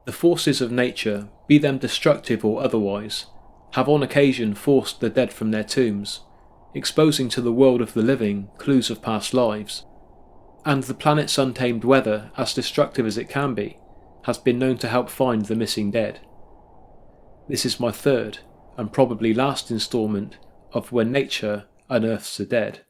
The forces of nature, be them destructive or otherwise, have on occasion forced the dead from their tombs, exposing to the world of the living clues of past lives. And the planet's untamed weather, as destructive as it can be, has been known to help find the missing dead. This is my third, and probably last instalment of When Nature Unearths the Dead.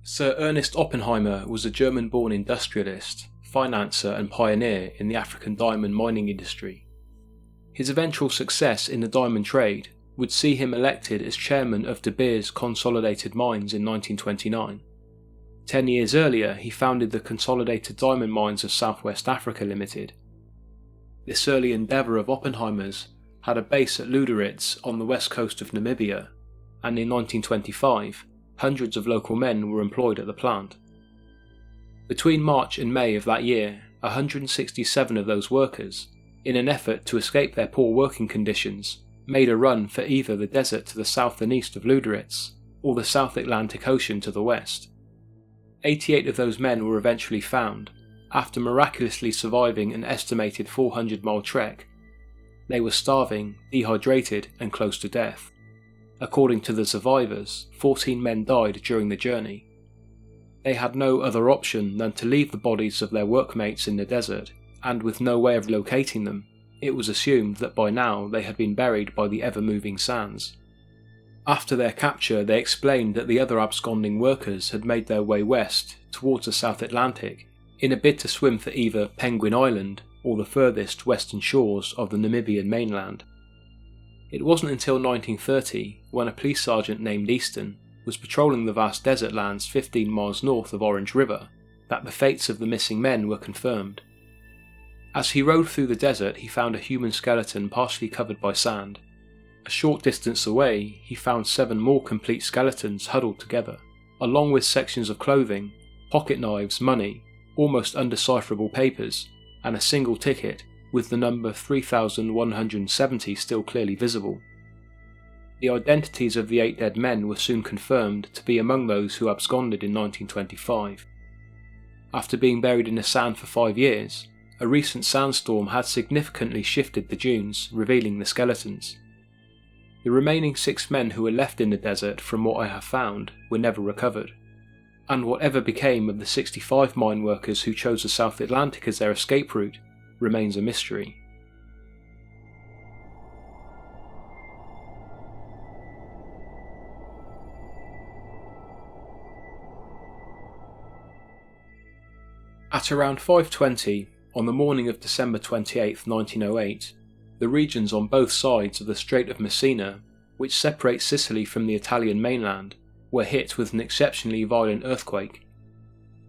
Sir Ernest Oppenheimer was a German-born industrialist, financier and pioneer in the African diamond mining industry. His eventual success in the diamond trade would see him elected as chairman of De Beers Consolidated Mines in 1929. 10 years earlier, he founded the Consolidated Diamond Mines of Southwest Africa Limited. This early endeavour of Oppenheimer's had a base at Luderitz on the west coast of Namibia, and in 1925, hundreds of local men were employed at the plant. Between March and May of that year, 167 of those workers, in an effort to escape their poor working conditions, made a run for either the desert to the south and east of Luderitz, or the South Atlantic Ocean to the west. 88 of those men were eventually found, after miraculously surviving an estimated 400-mile trek. They were starving, dehydrated, and close to death. According to the survivors, 14 men died during the journey. They had no other option than to leave the bodies of their workmates in the desert, and with no way of locating them, it was assumed that by now they had been buried by the ever-moving sands. After their capture, they explained that the other absconding workers had made their way west, towards the South Atlantic, in a bid to swim for either Penguin Island or the furthest western shores of the Namibian mainland. It wasn't until 1930, when a police sergeant named Easton was patrolling the vast desert lands 15 miles north of Orange River, that the fates of the missing men were confirmed. As he rode through the desert, he found a human skeleton partially covered by sand. A short distance away, he found 7 more complete skeletons huddled together, along with sections of clothing, pocket knives, money, almost undecipherable papers, and a single ticket with the number 3170 still clearly visible. The identities of the 8 dead men were soon confirmed to be among those who absconded in 1925. After being buried in the sand for 5 years, a recent sandstorm had significantly shifted the dunes, revealing the skeletons. The remaining 6 men who were left in the desert, from what I have found, were never recovered, and whatever became of the 65 mine workers who chose the South Atlantic as their escape route remains a mystery. At around 5:20, on the morning of December 28, 1908, the regions on both sides of the Strait of Messina, which separates Sicily from the Italian mainland, were hit with an exceptionally violent earthquake.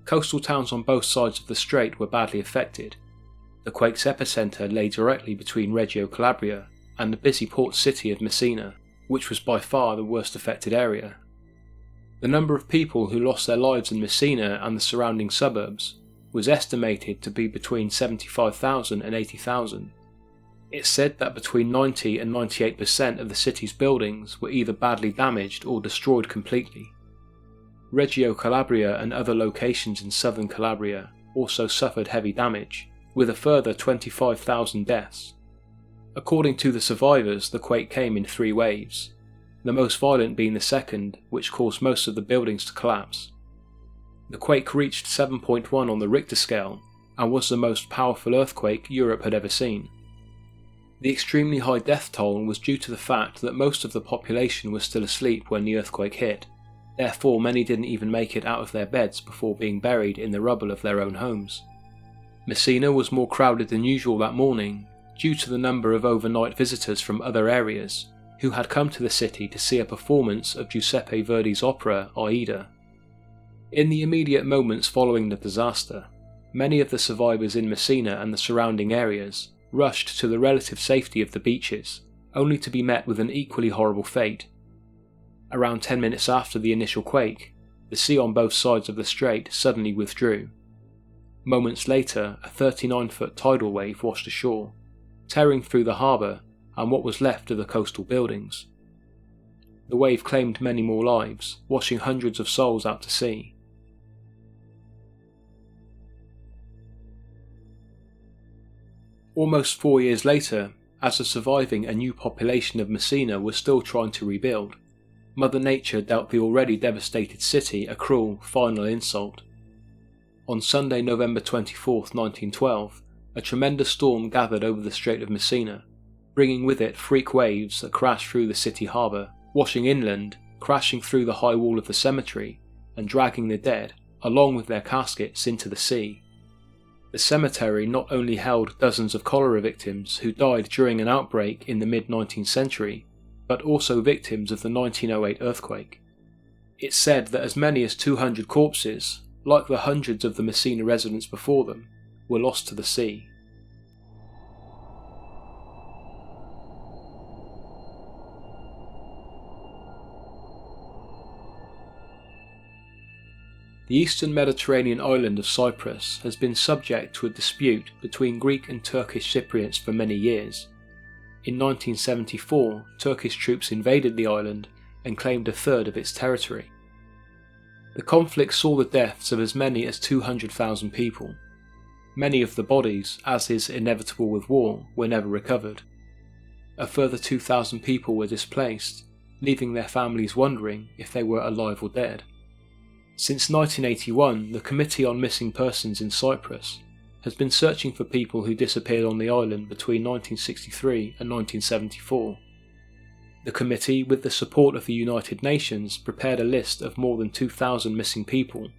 Coastal towns on both sides of the strait were badly affected. The quake's epicentre lay directly between Reggio Calabria and the busy port city of Messina, which was by far the worst affected area. The number of people who lost their lives in Messina and the surrounding suburbs was estimated to be between 75,000 and 80,000. It's said that between 90 and 98% of the city's buildings were either badly damaged or destroyed completely. Reggio Calabria and other locations in southern Calabria also suffered heavy damage, with a further 25,000 deaths. According to the survivors, the quake came in 3 waves, the most violent being the second, which caused most of the buildings to collapse. The quake reached 7.1 on the Richter scale, and was the most powerful earthquake Europe had ever seen. The extremely high death toll was due to the fact that most of the population was still asleep when the earthquake hit, therefore many didn't even make it out of their beds before being buried in the rubble of their own homes. Messina was more crowded than usual that morning, due to the number of overnight visitors from other areas, who had come to the city to see a performance of Giuseppe Verdi's opera Aida. In the immediate moments following the disaster, many of the survivors in Messina and the surrounding areas rushed to the relative safety of the beaches, only to be met with an equally horrible fate. Around 10 minutes after the initial quake, the sea on both sides of the strait suddenly withdrew. Moments later, a 39-foot tidal wave washed ashore, tearing through the harbour and what was left of the coastal buildings. The wave claimed many more lives, washing hundreds of souls out to sea. Almost 4 years later, as the surviving and new population of Messina was still trying to rebuild, Mother Nature dealt the already devastated city a cruel, final insult. On Sunday, November 24, 1912, a tremendous storm gathered over the Strait of Messina, bringing with it freak waves that crashed through the city harbour, washing inland, crashing through the high wall of the cemetery, and dragging the dead, along with their caskets, into the sea. The cemetery not only held dozens of cholera victims who died during an outbreak in the mid-19th century, but also victims of the 1908 earthquake. It's said that as many as 200 corpses, like the hundreds of the Messina residents before them, were lost to the sea. The eastern Mediterranean island of Cyprus has been subject to a dispute between Greek and Turkish Cypriots for many years. In 1974, Turkish troops invaded the island and claimed a third of its territory. The conflict saw the deaths of as many as 200,000 people. Many of the bodies, as is inevitable with war, were never recovered. A further 2,000 people were displaced, leaving their families wondering if they were alive or dead. Since 1981, the Committee on Missing Persons in Cyprus has been searching for people who disappeared on the island between 1963 and 1974. The committee, with the support of the United Nations, prepared a list of more than 2,000 missing people,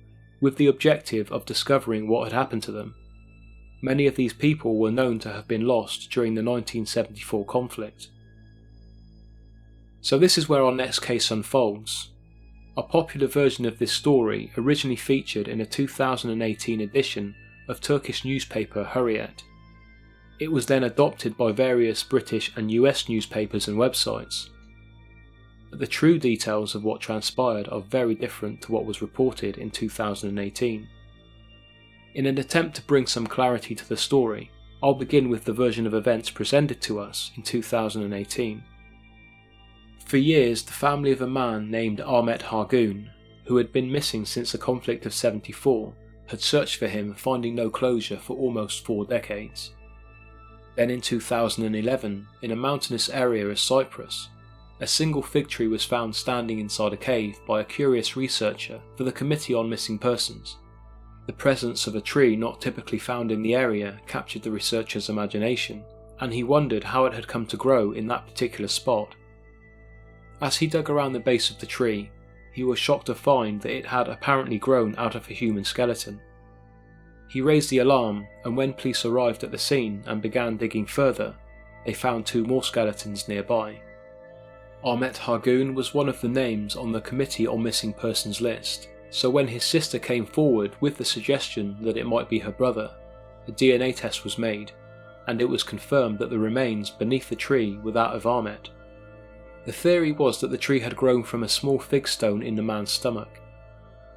with the objective of discovering what had happened to them. Many of these people were known to have been lost during the 1974 conflict. So this is where our next case unfolds. A popular version of this story originally featured in a 2018 edition of Turkish newspaper Hurriyet. It was then adopted by various British and US newspapers and websites. But the true details of what transpired are very different to what was reported in 2018. In an attempt to bring some clarity to the story, I'll begin with the version of events presented to us in 2018. For years, the family of a man named Ahmet Hargun, who had been missing since the conflict of '74, had searched for him, finding no closure for almost 4 decades. Then in 2011, in a mountainous area of Cyprus, a single fig tree was found standing inside a cave by a curious researcher for the Committee on Missing Persons. The presence of a tree not typically found in the area captured the researcher's imagination, and he wondered how it had come to grow in that particular spot. As he dug around the base of the tree, he was shocked to find that it had apparently grown out of a human skeleton. He raised the alarm, and when police arrived at the scene and began digging further, they found 2 more skeletons nearby. Ahmet Hargun was one of the names on the Committee on Missing Persons list, so when his sister came forward with the suggestion that it might be her brother, a DNA test was made, and it was confirmed that the remains beneath the tree were that of Ahmet. The theory was that the tree had grown from a small fig stone in the man's stomach.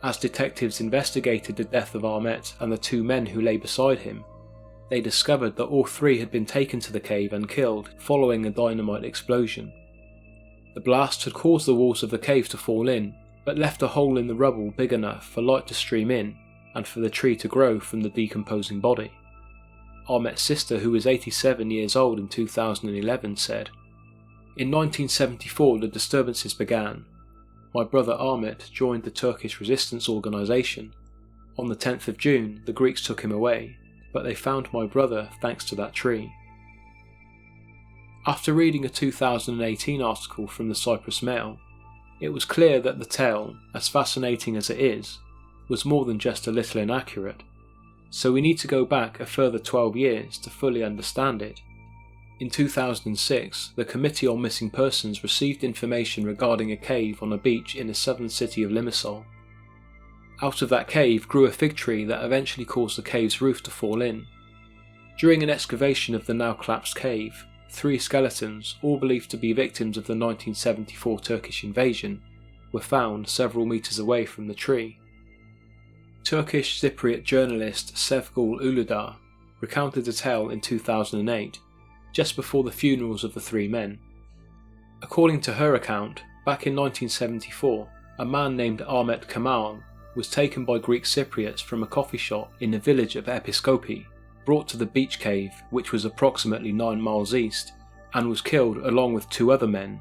As detectives investigated the death of Ahmet and the 2 men who lay beside him, they discovered that all 3 had been taken to the cave and killed following a dynamite explosion. The blast had caused the walls of the cave to fall in, but left a hole in the rubble big enough for light to stream in and for the tree to grow from the decomposing body. Ahmet's sister, who was 87 years old in 2011, said, "In 1974 the disturbances began. My brother Ahmet joined the Turkish resistance organisation. On the 10th of June the Greeks took him away, but they found my brother thanks to that tree." After reading a 2018 article from the Cyprus Mail, it was clear that the tale, as fascinating as it is, was more than just a little inaccurate, so we need to go back a further 12 years to fully understand it. In 2006, the Committee on Missing Persons received information regarding a cave on a beach in the southern city of Limassol. Out of that cave grew a fig tree that eventually caused the cave's roof to fall in. During an excavation of the now collapsed cave, 3 skeletons, all believed to be victims of the 1974 Turkish invasion, were found several metres away from the tree. Turkish Cypriot journalist Sevgul Uludağ recounted the tale in 2008, just before the funerals of the 3 men. According to her account, back in 1974, a man named Ahmet Kemal was taken by Greek Cypriots from a coffee shop in the village of Episkopi, brought to the beach cave, which was approximately 9 miles east, and was killed along with 2 other men.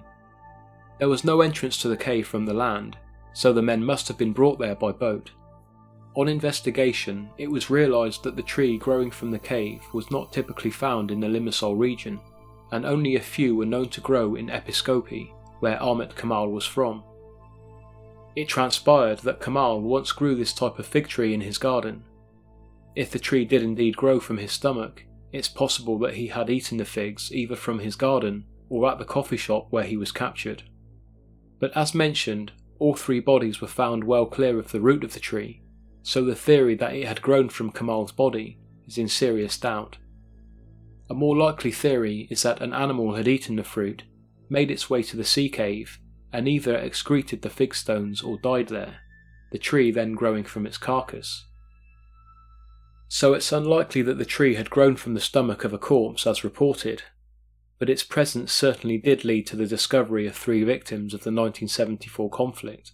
There was no entrance to the cave from the land, so the men must have been brought there by boat. On investigation, it was realised that the tree growing from the cave was not typically found in the Limassol region, and only a few were known to grow in Episkopi, where Ahmet Kemal was from. It transpired that Kemal once grew this type of fig tree in his garden. If the tree did indeed grow from his stomach, it's possible that he had eaten the figs either from his garden or at the coffee shop where he was captured. But as mentioned, all 3 bodies were found well clear of the root of the tree, so the theory that it had grown from Kemal's body is in serious doubt. A more likely theory is that an animal had eaten the fruit, made its way to the sea cave, and either excreted the fig stones or died there, the tree then growing from its carcass. So it's unlikely that the tree had grown from the stomach of a corpse as reported, but its presence certainly did lead to the discovery of 3 victims of the 1974 conflict.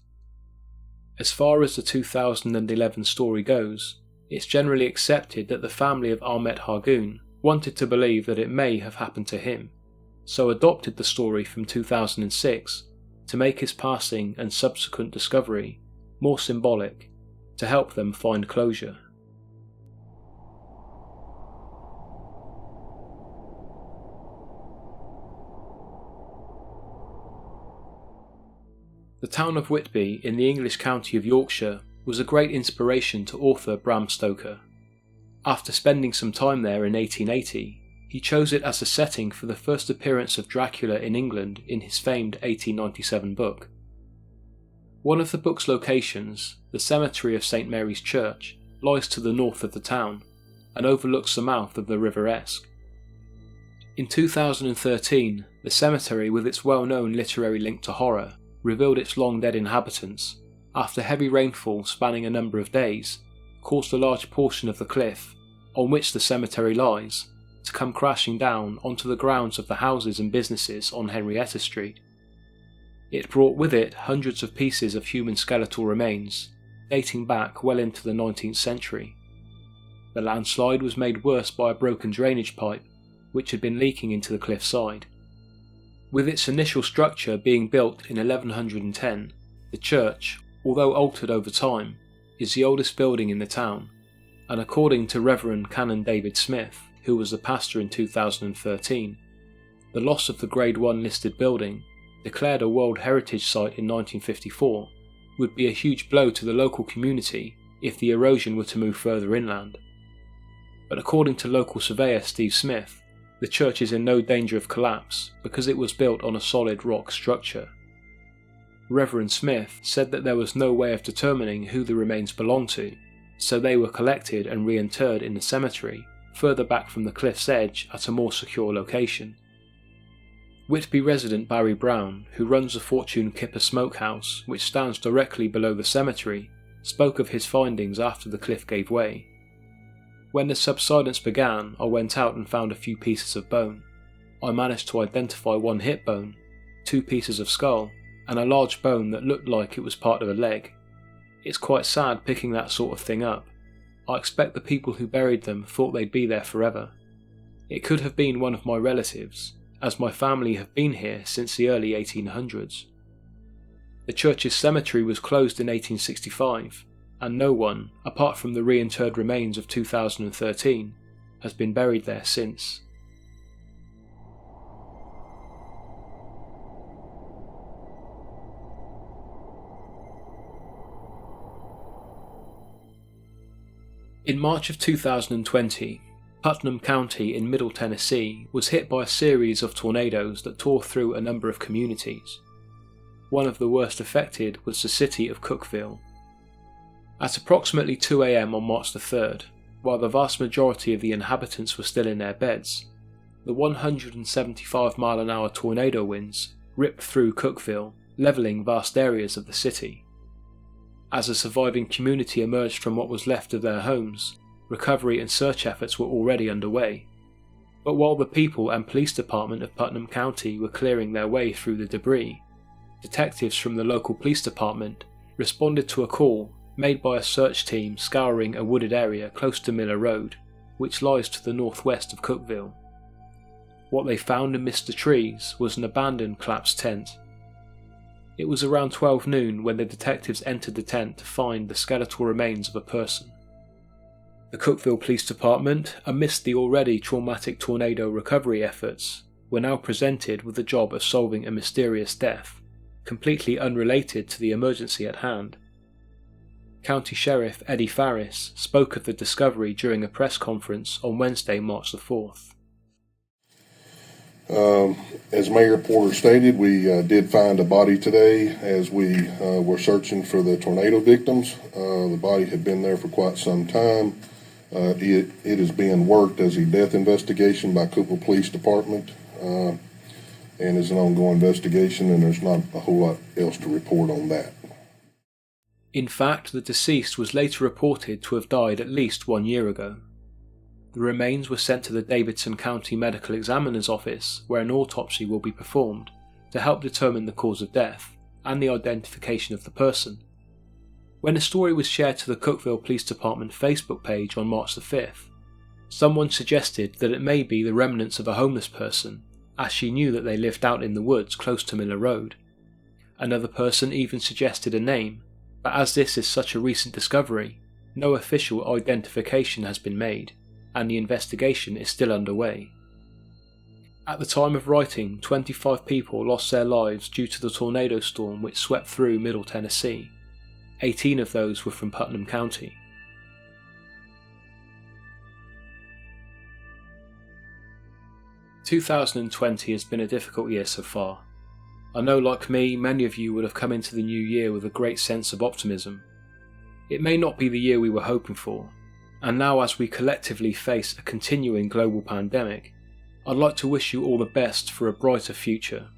As far as the 2011 story goes, it's generally accepted that the family of Ahmet Hargun wanted to believe that it may have happened to him, so adopted the story from 2006 to make his passing and subsequent discovery more symbolic, to help them find closure. The town of Whitby in the English county of Yorkshire was a great inspiration to author Bram Stoker. After spending some time there in 1880, he chose it as a setting for the first appearance of Dracula in England in his famed 1897 book. One of the book's locations, the cemetery of St Mary's Church, lies to the north of the town and overlooks the mouth of the River Esk. In 2013, the cemetery, with its well-known literary link to horror, revealed its long-dead inhabitants, after heavy rainfall spanning a number of days, caused a large portion of the cliff, on which the cemetery lies, to come crashing down onto the grounds of the houses and businesses on Henrietta Street. It brought with it hundreds of pieces of human skeletal remains, dating back well into the 19th century. The landslide was made worse by a broken drainage pipe, which had been leaking into the cliff side. With its initial structure being built in 1110, the church, although altered over time, is the oldest building in the town, and according to Reverend Canon David Smith, who was the pastor in 2013, the loss of the Grade 1 listed building, declared a World Heritage Site in 1954, would be a huge blow to the local community if the erosion were to move further inland. But according to local surveyor Steve Smith, the church is in no danger of collapse because it was built on a solid rock structure. Reverend Smith said that there was no way of determining who the remains belonged to, so they were collected and reinterred in the cemetery, further back from the cliff's edge at a more secure location. Whitby resident Barry Brown, who runs the Fortune Kipper Smokehouse, which stands directly below the cemetery, spoke of his findings after the cliff gave way. When the subsidence began, I went out and found a few pieces of bone. I managed to identify 1 hip bone, 2 pieces of skull, and a large bone that looked like it was part of a leg. It's quite sad picking that sort of thing up. I expect the people who buried them thought they'd be there forever. It could have been one of my relatives, as my family have been here since the early 1800s. The church's cemetery was closed in 1865, and no one, apart from the reinterred remains of 2013, has been buried there since. In March of 2020, Putnam County in Middle Tennessee was hit by a series of tornadoes that tore through a number of communities. One of the worst affected was the city of Cookeville. At approximately 2 a.m. on March the 3rd, while the vast majority of the inhabitants were still in their beds, the 175-mile-an-hour tornado winds ripped through Cookeville, levelling vast areas of the city. As a surviving community emerged from what was left of their homes, recovery and search efforts were already underway. But while the people and police department of Putnam County were clearing their way through the debris, detectives from the local police department responded to a call made by a search team scouring a wooded area close to Miller Road, which lies to the northwest of Cookeville. What they found amidst the trees was an abandoned collapsed tent. It was around 12 noon when the detectives entered the tent to find the skeletal remains of a person. The Cookeville Police Department, amidst the already traumatic tornado recovery efforts, were now presented with the job of solving a mysterious death, completely unrelated to the emergency at hand. County Sheriff Eddie Farris spoke of the discovery during a press conference on Wednesday, March the 4th. As Mayor Porter stated, we did find a body today as we were searching for the tornado victims. The body had been there for quite some time. It is being worked as a death investigation by Cookeville Police Department and is an ongoing investigation, and there's not a whole lot else to report on that. In fact, the deceased was later reported to have died at least 1 year ago. The remains were sent to the Davidson County Medical Examiner's Office, where an autopsy will be performed to help determine the cause of death and the identification of the person. When a story was shared to the Cookeville Police Department Facebook page on March the 5th, someone suggested that it may be the remnants of a homeless person, as she knew that they lived out in the woods close to Miller Road. Another person even suggested a name, but as this is such a recent discovery, no official identification has been made, and the investigation is still underway. At the time of writing, 25 people lost their lives due to the tornado storm which swept through Middle Tennessee. 18 of those were from Putnam County. "2020 has been a difficult year so far. I know, like me, many of you would have come into the new year with a great sense of optimism. It may not be the year we were hoping for, and now as we collectively face a continuing global pandemic, I'd like to wish you all the best for a brighter future.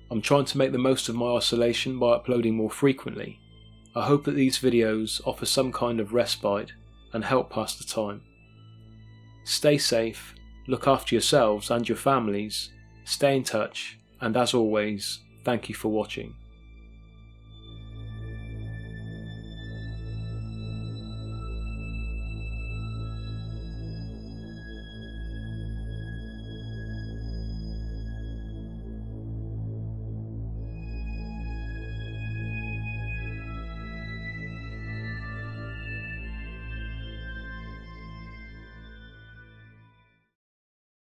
I'm trying to make the most of my isolation by uploading more frequently. I hope that these videos offer some kind of respite and help pass the time. Stay safe, look after yourselves and your families, stay in touch, and as always, thank you for watching.